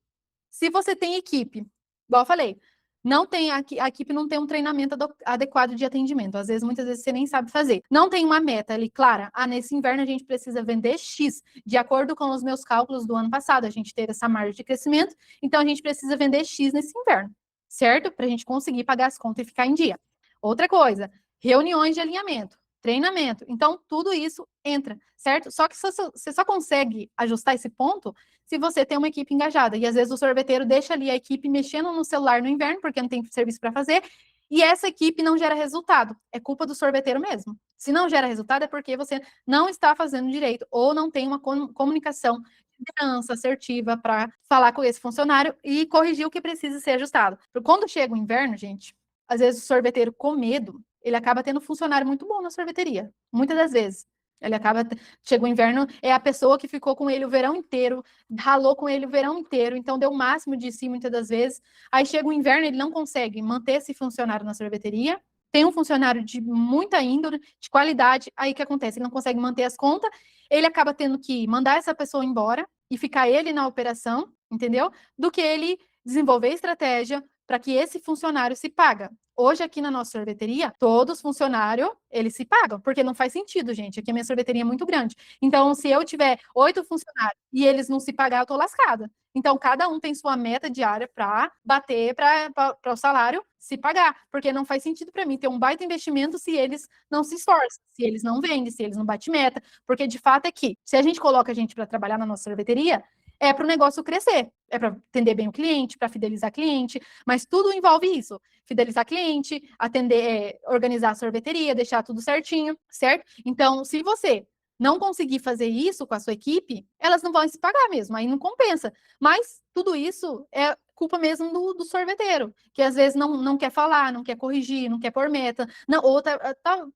se você tem equipe, igual eu falei, não tem a equipe não tem um treinamento adequado de atendimento. Às vezes, muitas vezes, você nem sabe fazer. Não tem uma meta ali clara. Ah, nesse inverno a gente precisa vender X, de acordo com os meus cálculos do ano passado. A gente teve essa margem de crescimento, então a gente precisa vender X nesse inverno, certo? Para a gente conseguir pagar as contas e ficar em dia. Outra coisa, reuniões de alinhamento, treinamento. Então, tudo isso entra, certo? Só que você só consegue ajustar esse ponto se você tem uma equipe engajada. E às vezes o sorveteiro deixa ali a equipe mexendo no celular no inverno, porque não tem serviço para fazer, e essa equipe não gera resultado. É culpa do sorveteiro mesmo. Se não gera resultado, é porque você não está fazendo direito, ou não tem uma comunicação de liderança assertiva para falar com esse funcionário e corrigir o que precisa ser ajustado. Porque quando chega o inverno, gente, às vezes o sorveteiro com medo, ele acaba tendo um funcionário muito bom na sorveteria. Muitas das vezes. Ele acaba, chega o inverno, é a pessoa que ficou com ele o verão inteiro, ralou com ele o verão inteiro, então deu o máximo de si muitas das vezes. Aí chega o inverno, ele não consegue manter esse funcionário na sorveteria. Tem um funcionário de muita índole, de qualidade, aí o que acontece? Ele não consegue manter as contas, ele acaba tendo que mandar essa pessoa embora e ficar ele na operação, entendeu? Do que ele desenvolver estratégia para que esse funcionário se paga. Hoje, aqui na nossa sorveteria, todos os funcionários, eles se pagam, porque não faz sentido, gente. Aqui a minha sorveteria é muito grande. Então, se eu tiver 8 funcionários e eles não se pagar, eu tô lascada. Então, cada um tem sua meta diária para bater para o salário se pagar, porque não faz sentido para mim ter um baita investimento se eles não se esforçam, se eles não vendem, se eles não batem meta, porque de fato é que, se a gente coloca a gente para trabalhar na nossa sorveteria, é para o negócio crescer, é para atender bem o cliente, para fidelizar cliente, mas tudo envolve isso: fidelizar cliente, atender, organizar a sorveteria, deixar tudo certinho, certo? Então, se você não conseguir fazer isso com a sua equipe, elas não vão se pagar mesmo, aí não compensa. Mas tudo isso é culpa mesmo do sorveteiro, que às vezes não quer falar, não quer corrigir, não quer pôr meta, não, ou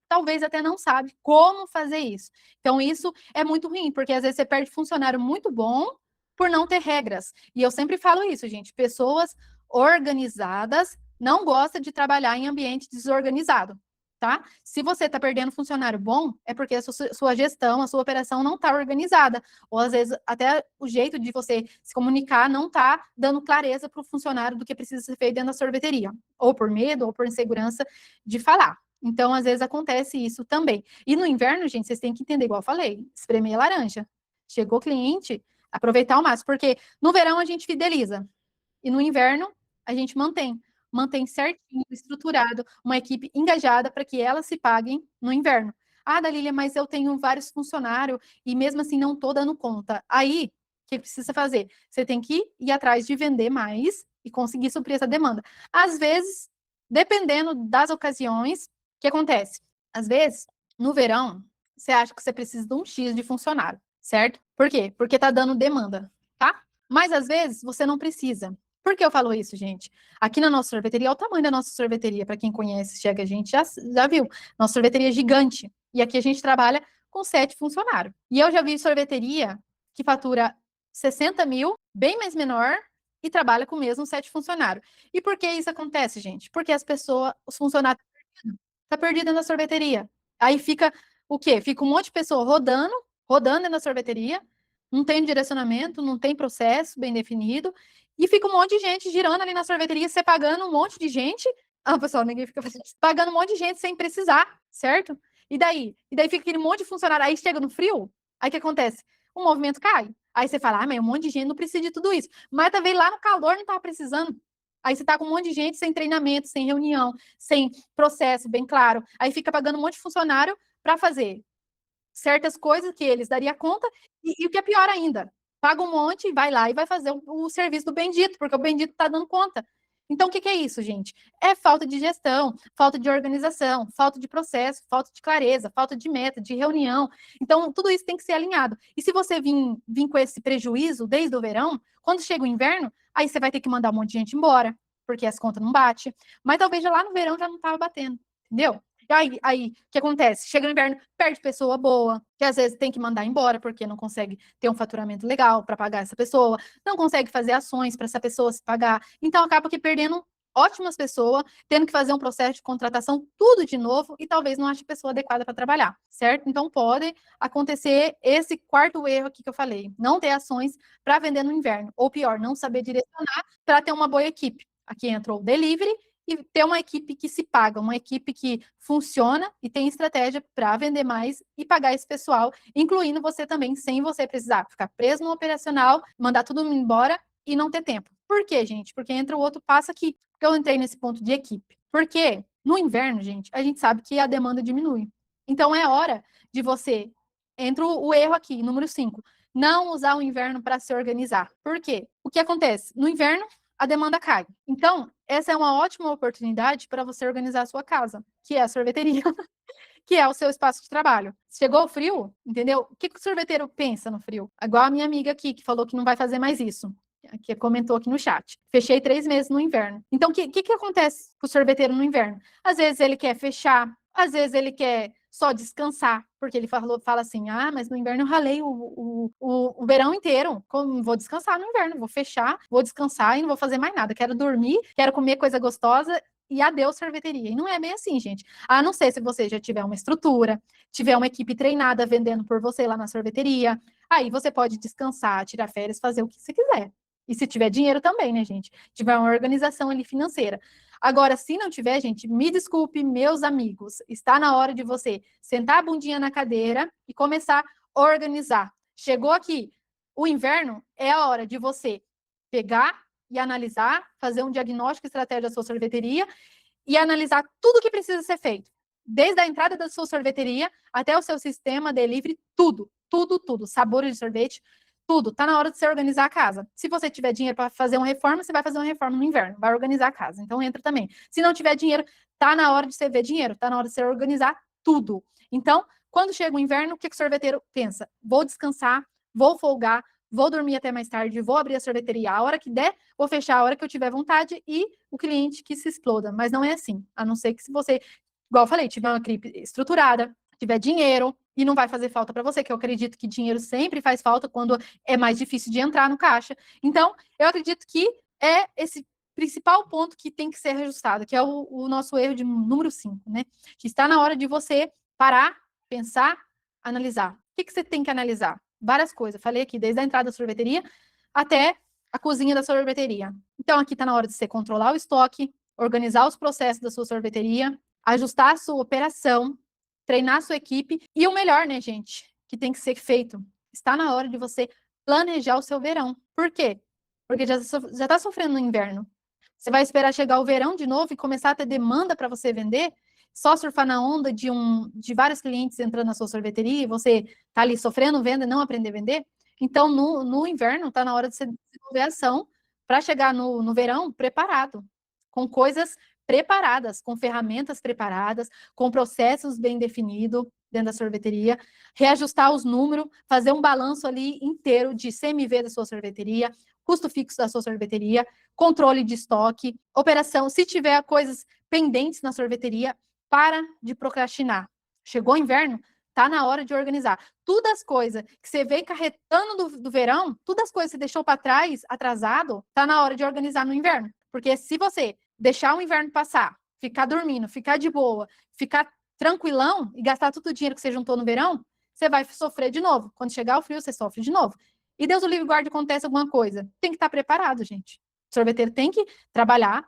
talvez até não sabe como fazer isso. Então, isso é muito ruim, porque às vezes você perde funcionário muito bom por não ter regras. E eu sempre falo isso, gente, pessoas organizadas não gostam de trabalhar em ambiente desorganizado, tá? Se você está perdendo funcionário bom, é porque a sua gestão, a sua operação não está organizada. Ou às vezes até o jeito de você se comunicar não está dando clareza para o funcionário do que precisa ser feito dentro da sorveteria. Ou por medo, ou por insegurança de falar. Então, às vezes acontece isso também. E no inverno, gente, vocês têm que entender, igual eu falei, espremer laranja. Chegou cliente, aproveitar ao máximo, porque no verão a gente fideliza e no inverno a gente mantém certinho, estruturado, uma equipe engajada para que elas se paguem no inverno. Ah, Dalília, mas eu tenho vários funcionários e mesmo assim não estou dando conta. Aí, o que precisa fazer? Você tem que ir atrás de vender mais e conseguir suprir essa demanda. Às vezes, dependendo das ocasiões, o que acontece? Às vezes, no verão, você acha que você precisa de um X de funcionário, certo? Por quê? Porque tá dando demanda, tá? Mas às vezes você não precisa. Por que eu falo isso, gente? Aqui na nossa sorveteria, olha o tamanho da nossa sorveteria, para quem conhece, chega a gente já viu. Nossa sorveteria é gigante. E aqui a gente trabalha com 7 funcionários. E eu já vi sorveteria que fatura 60 mil, bem mais menor, e trabalha com o mesmo 7 funcionários. E por que isso acontece, gente? Porque as pessoas, os funcionários tá perdido na sorveteria. Aí fica o quê? Fica um monte de pessoa rodando dentro da sorveteria, não tem direcionamento, não tem processo bem definido, e fica um monte de gente girando ali na sorveteria, você pagando um monte de gente. Ah, pessoal, ninguém fica pagando um monte de gente sem precisar, certo? E daí? E daí fica aquele monte de funcionário. Aí chega no frio, aí o que acontece? O movimento cai. Aí você fala, ah, mas um monte de gente não precisa de tudo isso. Mas também lá no calor não tava precisando. Aí você tá com um monte de gente sem treinamento, sem reunião, sem processo bem claro. Aí fica pagando um monte de funcionário para fazer certas coisas que eles daria conta, e o que é pior ainda, paga um monte, vai lá e vai fazer o serviço do bendito, porque o bendito está dando conta. Então, o que é isso, gente? É falta de gestão, falta de organização, falta de processo, falta de clareza, falta de meta, de reunião. Então, tudo isso tem que ser alinhado. E se você vir com esse prejuízo desde o verão, quando chega o inverno, aí você vai ter que mandar um monte de gente embora, porque as contas não batem. Mas talvez já lá no verão já não estava batendo, entendeu? Aí, o que acontece? Chega no inverno, perde pessoa boa, que às vezes tem que mandar embora porque não consegue ter um faturamento legal para pagar essa pessoa, não consegue fazer ações para essa pessoa se pagar. Então, acaba que perdendo ótimas pessoas, tendo que fazer um processo de contratação tudo de novo e talvez não ache pessoa adequada para trabalhar, certo? Então, pode acontecer esse quarto erro aqui que eu falei, não ter ações para vender no inverno, ou pior, não saber direcionar para ter uma boa equipe. Aqui entrou o delivery e ter uma equipe que se paga, uma equipe que funciona e tem estratégia para vender mais e pagar esse pessoal, incluindo você também, sem você precisar ficar preso no operacional, mandar tudo embora e não ter tempo. Por quê, gente? Porque entra o outro passo aqui, que eu entrei nesse ponto de equipe. Porque no inverno, gente, a gente sabe que a demanda diminui. Então é hora de você. Entra o erro aqui, número 5. Não usar o inverno para se organizar. Por quê? O que acontece? No inverno, a demanda cai. Então, essa é uma ótima oportunidade para você organizar a sua casa, que é a sorveteria, que é o seu espaço de trabalho. Chegou o frio, entendeu? O que o sorveteiro pensa no frio? Igual a minha amiga aqui, que falou que não vai fazer mais isso, que comentou aqui no chat. Fechei 3 meses no inverno. Então, o que acontece com o sorveteiro no inverno? Às vezes ele quer fechar, às vezes ele quer só descansar, porque ele fala assim, ah, mas no inverno eu ralei o verão inteiro, como vou descansar no inverno, vou fechar, vou descansar e não vou fazer mais nada, quero dormir, quero comer coisa gostosa e adeus sorveteria. E não é bem assim, gente. A não ser se você já tiver uma estrutura, tiver uma equipe treinada vendendo por você lá na sorveteria, aí você pode descansar, tirar férias, fazer o que você quiser. E se tiver dinheiro também, né, gente? Tiver uma organização ali financeira. Agora, se não tiver, gente, me desculpe, meus amigos, está na hora de você sentar a bundinha na cadeira e começar a organizar. Chegou aqui o inverno, é a hora de você pegar e analisar, fazer um diagnóstico estratégico da sua sorveteria e analisar tudo que precisa ser feito. Desde a entrada da sua sorveteria até o seu sistema delivery, tudo, tudo, tudo. Sabores de sorvete, tudo. Tá na hora de você organizar a casa. Se você tiver dinheiro para fazer uma reforma, você vai fazer uma reforma no inverno, vai organizar a casa. Então entra também. Se não tiver dinheiro, tá na hora de você ver dinheiro, tá na hora de você organizar tudo. Então, quando chega o inverno, o que o sorveteiro pensa? Vou descansar, vou folgar, vou dormir até mais tarde, vou abrir a sorveteria a hora que der, vou fechar a hora que eu tiver vontade e o cliente que se exploda. Mas não é assim. A não ser que se você, igual eu falei, tiver uma equipe estruturada, tiver dinheiro e não vai fazer falta para você, que eu acredito que dinheiro sempre faz falta quando é mais difícil de entrar no caixa. Então, eu acredito que é esse principal ponto que tem que ser ajustado, que é o nosso erro de número 5, né? Que está na hora de você parar, pensar, analisar. O que você tem que analisar? Várias coisas. Falei aqui, desde a entrada da sorveteria até a cozinha da sorveteria. Então, aqui está na hora de você controlar o estoque, organizar os processos da sua sorveteria, ajustar a sua operação, treinar a sua equipe e o melhor, né, gente, que tem que ser feito. Está na hora de você planejar o seu verão. Por quê? Porque já está sofrendo no inverno. Você vai esperar chegar o verão de novo e começar a ter demanda para você vender? só surfar na onda de vários clientes entrando na sua sorveteria e você tá ali sofrendo venda e não aprender a vender? Então, no inverno, tá na hora de você desenvolver ação para chegar no verão preparado, com coisas preparadas, com ferramentas preparadas, com processos bem definidos dentro da sorveteria, reajustar os números, fazer um balanço ali inteiro de CMV da sua sorveteria, custo fixo da sua sorveteria, controle de estoque, operação. Se tiver coisas pendentes na sorveteria, para de procrastinar. Chegou o inverno, tá na hora de organizar. Todas as coisas que você veio carretando do verão, todas as coisas que você deixou para trás, atrasado, tá na hora de organizar no inverno. Porque se você deixar o inverno passar, ficar dormindo, ficar de boa, ficar tranquilão e gastar todo o dinheiro que você juntou no verão, você vai sofrer de novo. Quando chegar o frio, você sofre de novo. E Deus o livre guarde, acontece alguma coisa. Tem que estar preparado, gente. O sorveteiro tem que trabalhar.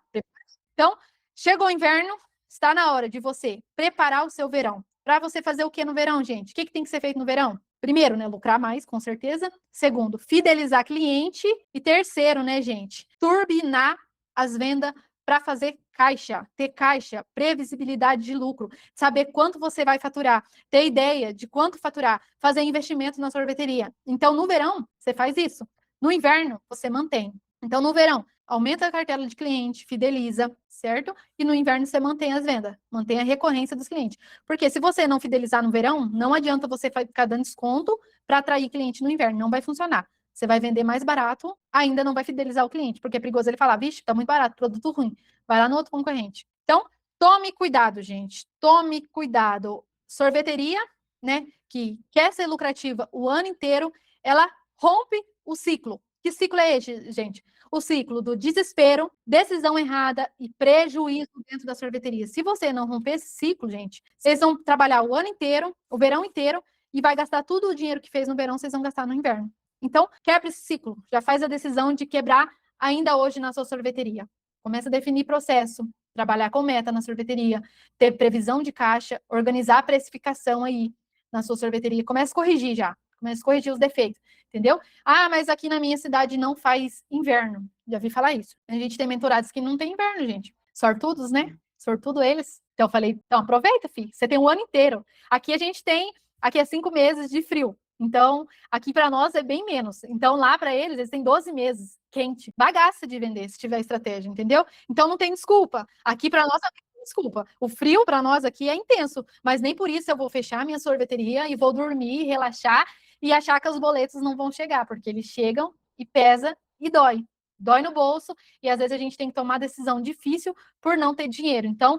Então, chegou o inverno, está na hora de você preparar o seu verão. Para você fazer o que no verão, gente? O que tem que ser feito no verão? Primeiro, né, lucrar mais, com certeza. Segundo, fidelizar cliente. E terceiro, né, gente, turbinar as vendas para fazer caixa, ter caixa, previsibilidade de lucro, saber quanto você vai faturar, ter ideia de quanto faturar, fazer investimento na sorveteria. Então, no verão, você faz isso. No inverno, você mantém. Então, no verão, aumenta a cartela de cliente, fideliza, certo? E no inverno você mantém as vendas, mantém a recorrência dos clientes. Porque se você não fidelizar no verão, não adianta você ficar dando desconto para atrair cliente no inverno, não vai funcionar. Você vai vender mais barato, ainda não vai fidelizar o cliente, porque é perigoso ele falar, vixe, tá muito barato, produto ruim, vai lá no outro concorrente. Então, tome cuidado, gente, tome cuidado. Sorveteria, né, que quer ser lucrativa o ano inteiro, ela rompe o ciclo. Que ciclo é esse, gente? O ciclo do desespero, decisão errada e prejuízo dentro da sorveteria. Se você não romper esse ciclo, gente, vocês vão trabalhar o ano inteiro, o verão inteiro, e vai gastar todo o dinheiro que fez no verão, vocês vão gastar no inverno. Então, quebra esse ciclo. Já faz a decisão de quebrar ainda hoje na sua sorveteria. Começa a definir processo, trabalhar com meta na sorveteria, ter previsão de caixa, organizar a precificação aí na sua sorveteria. Começa a corrigir já. Começa a corrigir os defeitos, entendeu? Ah, mas aqui na minha cidade não faz inverno. Já vi falar isso. A gente tem mentorados que não tem inverno, gente. Sortudos, né? Sortudo eles. Então eu falei, então aproveita, filho. Você tem um ano inteiro. Aqui a gente tem, aqui é 5 meses de frio. Então, aqui para nós é bem menos. Então, lá para eles têm 12 meses quente. Bagaça de vender se tiver estratégia, entendeu? Então, não tem desculpa. Aqui para nós não tem desculpa. O frio para nós aqui é intenso, mas nem por isso eu vou fechar minha sorveteria e vou dormir, relaxar e achar que os boletos não vão chegar, porque eles chegam e pesa e dói. Dói no bolso e às vezes a gente tem que tomar decisão difícil por não ter dinheiro. Então,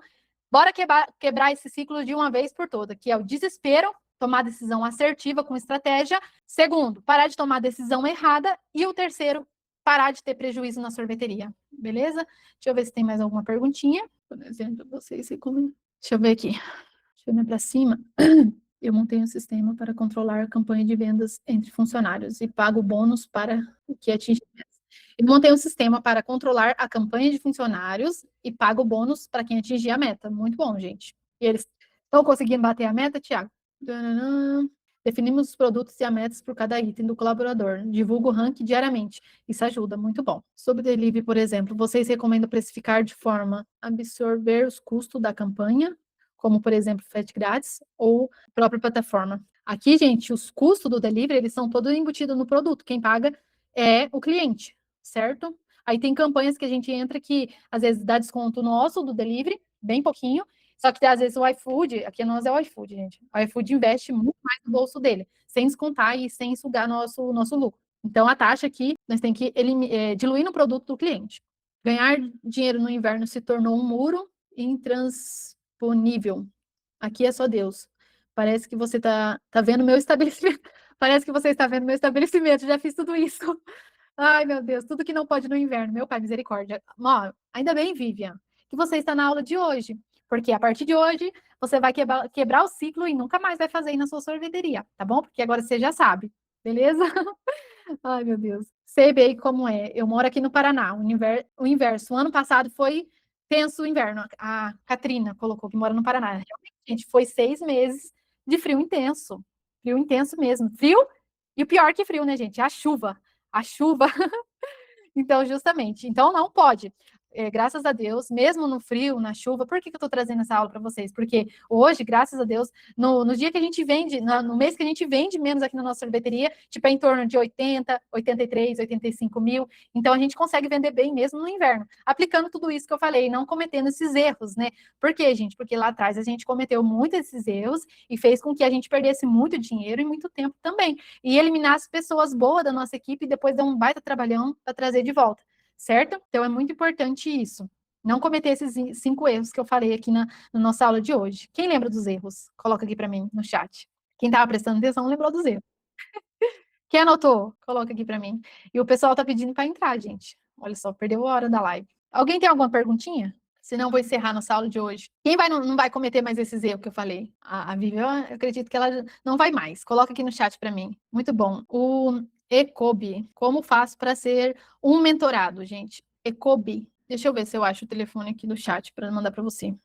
bora quebrar esse ciclo de uma vez por toda, que é o desespero, tomar decisão assertiva com estratégia. Segundo, parar de tomar decisão errada. E o terceiro, parar de ter prejuízo na sorveteria. Beleza? Deixa eu ver se tem mais alguma perguntinha. Por exemplo, vocês... Deixa eu ver aqui. Deixa eu ver para cima. Eu montei um sistema para controlar a campanha de vendas entre funcionários e pago bônus para o que atinge metas. Eu montei um sistema para controlar a campanha de funcionários e pago bônus para quem atingir a meta. Muito bom, gente. E eles estão conseguindo bater a meta, Thiago? Definimos os produtos e as metas por cada item do colaborador. Divulgo o ranking diariamente. Isso ajuda, muito bom. Sobre delivery, por exemplo, vocês recomendam precificar de forma a absorver os custos da campanha, como, por exemplo, frete grátis ou própria plataforma? Aqui, gente, os custos do delivery, eles são todos embutidos no produto. Quem paga é o cliente, certo? Aí tem campanhas que a gente entra que, às vezes, dá desconto nosso do delivery, bem pouquinho, só que, às vezes, o iFood, aqui nós é o iFood, gente. O iFood investe muito mais no bolso dele, sem descontar e sem sugar nosso lucro. Então, a taxa aqui, nós temos que diluir no produto do cliente. Ganhar dinheiro no inverno se tornou um muro intransponível. Aqui é só Deus. Parece que você tá vendo meu estabelecimento. Parece que você está vendo meu estabelecimento. Já fiz tudo isso. Ai, meu Deus, tudo que não pode no inverno. Meu pai, misericórdia. Ó, ainda bem, Vivian, que você está na aula de hoje. Porque a partir de hoje, você vai quebrar o ciclo e nunca mais vai fazer aí na sua sorveteria, tá bom? Porque agora você já sabe, beleza? Ai, meu Deus. Sei bem como é. Eu moro aqui no Paraná, o inverso. O ano passado foi tenso o inverno. A Catrina colocou que mora no Paraná. Realmente, gente, foi 6 meses de frio intenso. Frio intenso mesmo. Frio, e o pior que frio, né, gente? A chuva. A chuva. Então, justamente. Então, não pode. graças a Deus, mesmo no frio, na chuva, por que eu estou trazendo essa aula para vocês? Porque hoje, graças a Deus, no dia que a gente vende, no mês que a gente vende menos aqui na nossa sorveteria, tipo, é em torno de 80, 83, 85 mil. Então, a gente consegue vender bem mesmo no inverno, aplicando tudo isso que eu falei, não cometendo esses erros, né? Por quê, gente? Porque lá atrás a gente cometeu muitos desses erros e fez com que a gente perdesse muito dinheiro e muito tempo também. E eliminasse pessoas boas da nossa equipe e depois dar um baita trabalhão para trazer de volta, certo? Então, é muito importante isso. Não cometer esses 5 erros que eu falei aqui na nossa aula de hoje. Quem lembra dos erros? Coloca aqui para mim no chat. Quem estava prestando atenção lembrou dos erros. Quem anotou? Coloca aqui para mim. E o pessoal tá pedindo para entrar, gente. Olha só, perdeu a hora da live. Alguém tem alguma perguntinha? Senão, vou encerrar nossa aula de hoje. Quem não vai cometer mais esses erros que eu falei? A Vivi, eu acredito que ela não vai mais. Coloca aqui no chat para mim. Muito bom. O Ecobi, como faço para ser um mentorado, gente? Ecobi. Deixa eu ver se eu acho o telefone aqui no chat para mandar para você.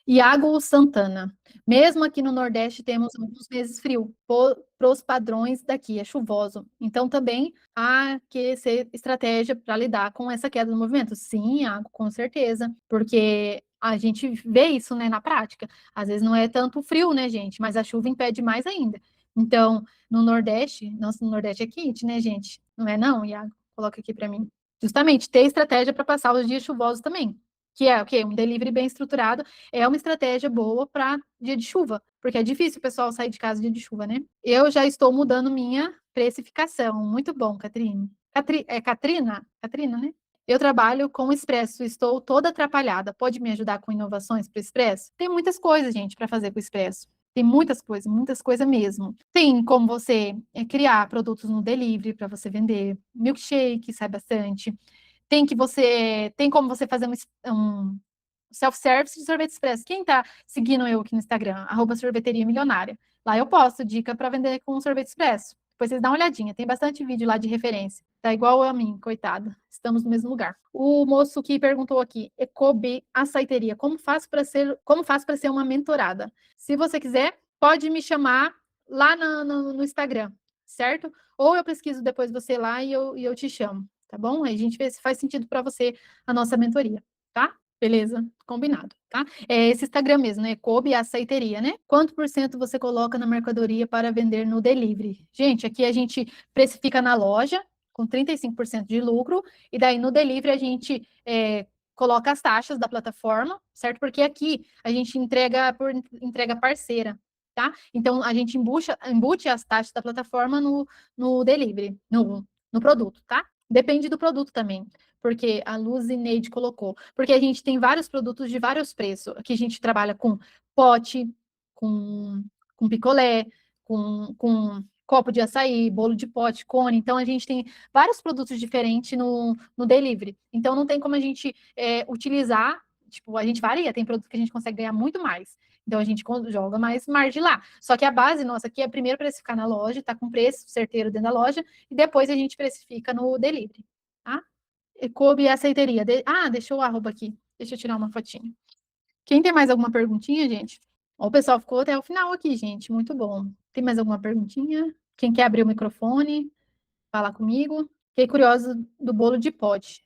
Iago Santana. Mesmo aqui no Nordeste temos alguns meses frio, para os padrões daqui, é chuvoso. Então também há que ser estratégia para lidar com essa queda do movimento. Sim, Iago, com certeza, porque a gente vê isso, né, na prática. Às vezes não é tanto frio, né, gente, mas a chuva impede mais ainda. Então, no Nordeste, nosso Nordeste é quente, né, gente? Não é não, Iago? Coloca aqui para mim. Justamente, ter estratégia para passar os dias chuvosos também. Que é o quê? Um delivery bem estruturado é uma estratégia boa para dia de chuva, porque é difícil o pessoal sair de casa dia de chuva, né? Eu já estou mudando minha precificação. Muito bom, Catrine. Catrina? Catrina, né? Eu trabalho com Expresso, estou toda atrapalhada. Pode me ajudar com inovações para o Expresso? Tem muitas coisas, gente, para fazer com o Expresso. Tem muitas coisas mesmo. Tem como você criar produtos no delivery para você vender. Milkshake, sai bastante. Tem como você fazer um self-service de sorvete expresso. Quem tá seguindo eu aqui no Instagram, @sorveteria milionária. Lá eu posto dica para vender com sorvete expresso. Depois vocês dão uma olhadinha, tem bastante vídeo lá de referência. Tá igual a mim, coitada. Estamos no mesmo lugar. O moço que perguntou aqui, Ecobi Açaiteria, como faço para ser uma mentorada? Se você quiser, pode me chamar lá no Instagram, certo? Ou eu pesquiso depois você lá e eu te chamo, tá bom? Aí a gente vê se faz sentido para você a nossa mentoria, tá? Beleza, combinado, tá? É esse Instagram mesmo, né? Coube Açaiteria, né? Quanto por cento você coloca na mercadoria para vender no delivery? Gente, aqui a gente precifica na loja com 35% de lucro, e daí no delivery a gente coloca as taxas da plataforma, certo? Porque aqui a gente entrega por entrega parceira, tá? Então a gente embute as taxas da plataforma no delivery, no produto, tá? Depende do produto também, porque a Luzineide colocou. Porque a gente tem vários produtos de vários preços. Aqui a gente trabalha com pote, com picolé, com copo de açaí, bolo de pote, cone. Então, a gente tem vários produtos diferentes no delivery. Então, não tem como a gente utilizar, tipo, a gente varia, tem produto que a gente consegue ganhar muito mais. Então, a gente joga mais margem lá. Só que a base nossa aqui é primeiro precificar na loja, tá com preço certeiro dentro da loja, e depois a gente precifica no delivery, tá? Coube Açaiteria. Deixou o arroba aqui. Deixa eu tirar uma fotinho. Quem tem mais alguma perguntinha, gente? Ó, o pessoal ficou até o final aqui, gente. Muito bom. Tem mais alguma perguntinha? Quem quer abrir o microfone? Falar comigo. Fiquei curiosa do bolo de pote.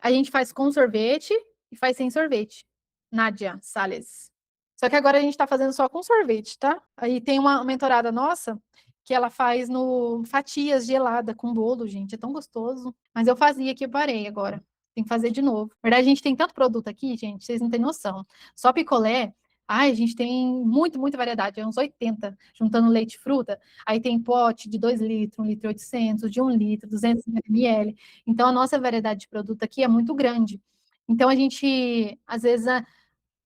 A gente faz com sorvete e faz sem sorvete. Nádia Salles. Só que agora a gente está fazendo só com sorvete, tá? Aí tem uma mentorada nossa que ela faz no fatias gelada com bolo, gente. É tão gostoso. Mas eu fazia que eu parei agora. Tem que fazer de novo. Na verdade, a gente tem tanto produto aqui, gente, vocês não têm noção. Só picolé, ai, a gente tem muita variedade, é uns 80, juntando leite e fruta. Aí tem pote de 2 litros, 1 litro e 800, de 1 litro, 200 ml. Então, a nossa variedade de produto aqui é muito grande. Então, a gente, às vezes,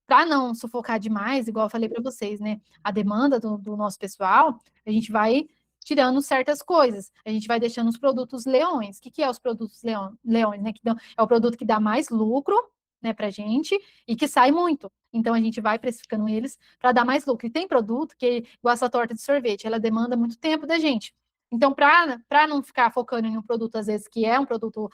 para não sufocar demais, igual eu falei para vocês, né? A demanda do nosso pessoal, a gente vai tirando certas coisas. A gente vai deixando os produtos leões. O que é os produtos leões, né? É o produto que dá mais lucro, né, para a gente e que sai muito. Então a gente vai precificando eles para dar mais lucro. E tem produto que, igual essa torta de sorvete, ela demanda muito tempo da gente. Então, para não ficar focando em um produto, às vezes, que é um produto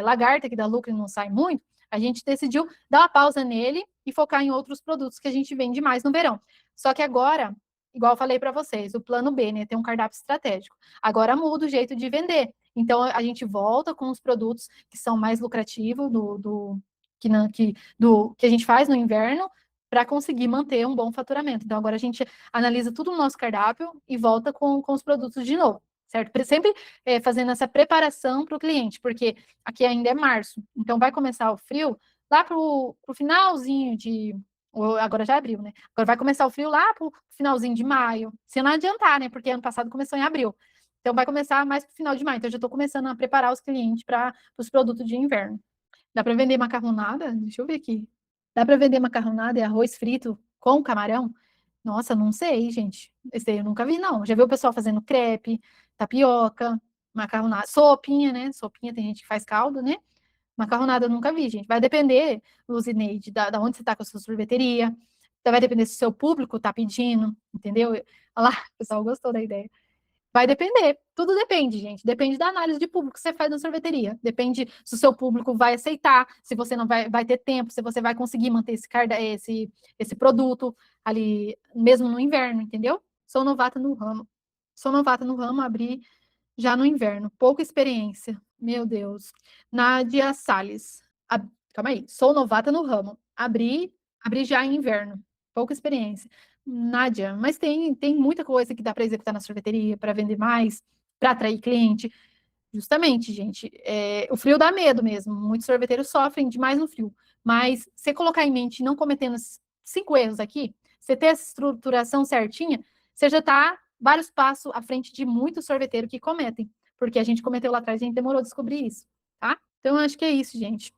lagarta, que dá lucro e não sai muito, a gente decidiu dar uma pausa nele e focar em outros produtos que a gente vende mais no verão. Só que agora, igual eu falei para vocês, o plano B, né, tem um cardápio estratégico. Agora muda o jeito de vender. Então, a gente volta com os produtos que são mais lucrativos que a gente faz no inverno para conseguir manter um bom faturamento. Então, agora a gente analisa tudo no nosso cardápio e volta com os produtos de novo, certo? Sempre fazendo essa preparação para o cliente, porque aqui ainda é março, então vai começar o frio lá para o finalzinho de. Agora já abriu, né? Agora vai começar o frio lá para o finalzinho de maio, se não adiantar, né? Porque ano passado começou em abril. Então vai começar mais para o final de maio. Então eu já estou começando a preparar os clientes para os produtos de inverno. Dá para vender macarronada? Deixa eu ver aqui. Dá para vender macarronada e arroz frito com camarão? Nossa, não sei, gente. Esse aí eu nunca vi, não. Já vi o pessoal fazendo crepe, tapioca, macarronada, sopinha, né? Sopinha, tem gente que faz caldo, né? Macarronada eu nunca vi, gente. Vai depender, Luzineide, da onde você está com a sua sorveteria. Vai depender se o seu público está pedindo, entendeu? Olha lá, o pessoal gostou da ideia. Vai depender, tudo depende, gente. Depende da análise de público que você faz na sorveteria. Depende se o seu público vai aceitar, se você não vai ter tempo, se você vai conseguir manter esse produto ali, mesmo no inverno, entendeu? Sou novata no ramo. Sou novata no ramo, abri já no inverno. Pouca experiência. Meu Deus. Nádia Salles. Calma aí. Sou novata no ramo. Abri já em inverno. Pouca experiência. Nádia, mas tem muita coisa que dá para executar na sorveteria, para vender mais, para atrair cliente. Justamente, gente, o frio dá medo mesmo. Muitos sorveteiros sofrem demais no frio. Mas você colocar em mente, não cometendo esses 5 erros aqui, você ter essa estruturação certinha, você já está vários passos à frente de muitos sorveteiros que cometem. Porque a gente cometeu lá atrás, a gente demorou a descobrir isso, tá? Então, eu acho que é isso, gente.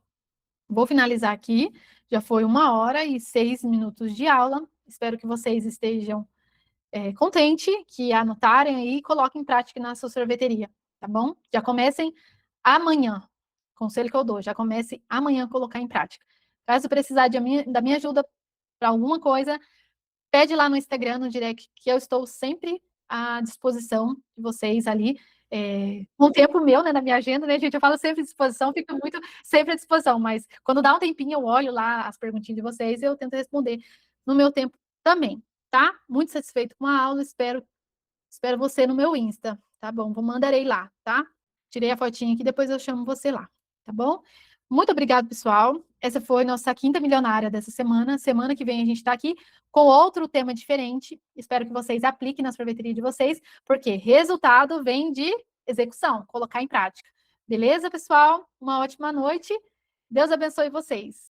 Vou finalizar aqui. Já foi 1 hora e 6 minutos de aula. Espero que vocês estejam contentes, que anotarem aí e coloquem em prática na sua sorveteria, tá bom? Já comecem amanhã. Conselho que eu dou, já comece amanhã a colocar em prática. Caso precisar da minha ajuda para alguma coisa, pede lá no Instagram, no direct, que eu estou sempre à disposição de vocês ali. Com tempo meu, né, na minha agenda, né, gente? Eu falo sempre à disposição, fico muito sempre à disposição, mas quando dá um tempinho, eu olho lá as perguntinhas de vocês e eu tento responder no meu tempo também, tá? Muito satisfeito com a aula, espero você no meu Insta, tá bom? Mandarei lá, tá? Tirei a fotinha aqui, depois eu chamo você lá, tá bom? Muito obrigado, pessoal. Essa foi nossa quinta milionária dessa semana. Semana que vem a gente está aqui com outro tema diferente. Espero que vocês apliquem na sorveteria de vocês, porque resultado vem de execução, colocar em prática. Beleza, pessoal? Uma ótima noite. Deus abençoe vocês.